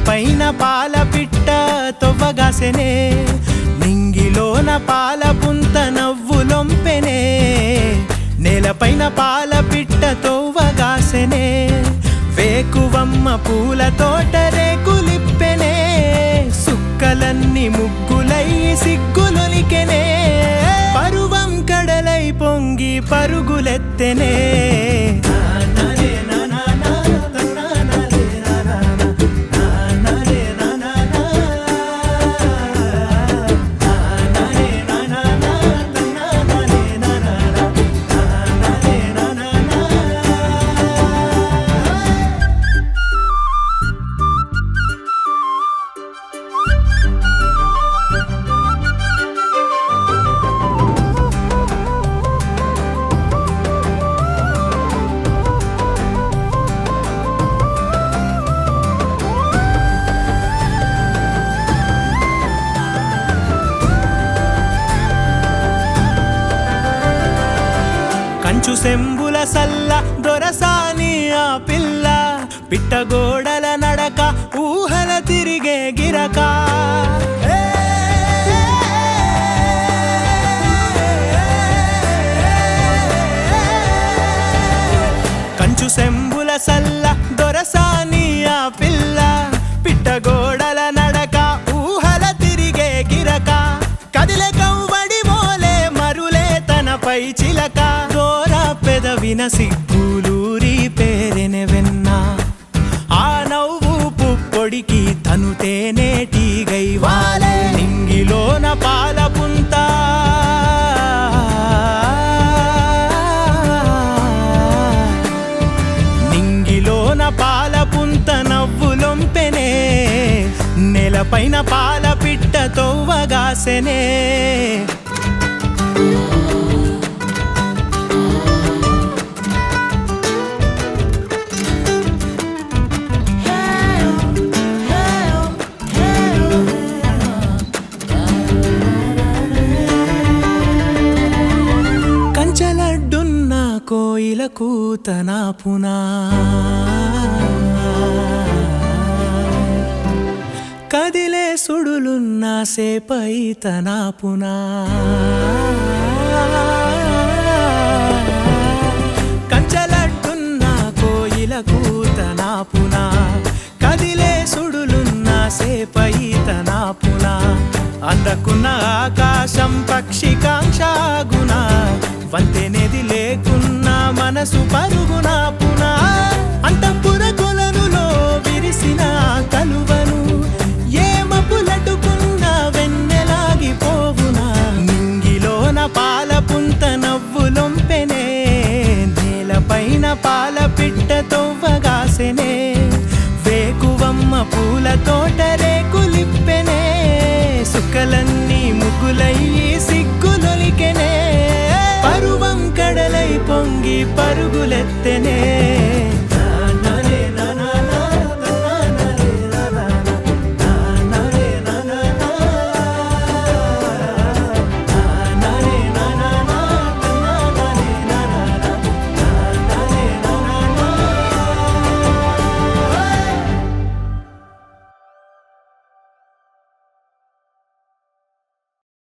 నేలపైన పాల పిట్ట తొవ్వగాసెనే నింగిలోన పాలపుంత నవ్వులొంపెనే నేలపైన పాల పిట్ట తొవ్వగాసెనే వేకువమ్మ పూల తోట రేకులిప్పెనే సుక్కలన్నీ ముగ్గులై సిగ్గులొలికెనే పరువం కడలై పొంగి పరుగులెత్తెనే సెంబుల సల్ల దొరసాని ఆ పిల్ల పిట్టగోడల నడక ఊహల తిరిగే గిరక కంచు సెంబుల సల్ల దొరసాని ఆ పిల్ల పిట్టగోడల నడక ఊహల తిరిగే గిరక కదిలే కవ్వడి మోలే మరులే తనపై చిలక పెదవిన సిగ్గులూరి పేరెనె వెన్న ఆ నవ్వు పుప్పొడికి తను తేనేటిగై వాలే నింగిలోన పాలపుంత నింగిలోన పాలపుంత నవ్వులొంపెనే నేలపైన పాల పిట్ట తొవ్వగాసెనే కోయిల కూతనా పునా కదిలే సుడులున్న సేపై తనా పునా కంచలడ్డున్న కోయిల కూతనా పునా కదిలే సుడులున్న సేపై తనా పునా అందకున్న ఆకాశం పక్షికాంక్షాగుణ వంతెనేది లేకున్న మనసు పరుగున పున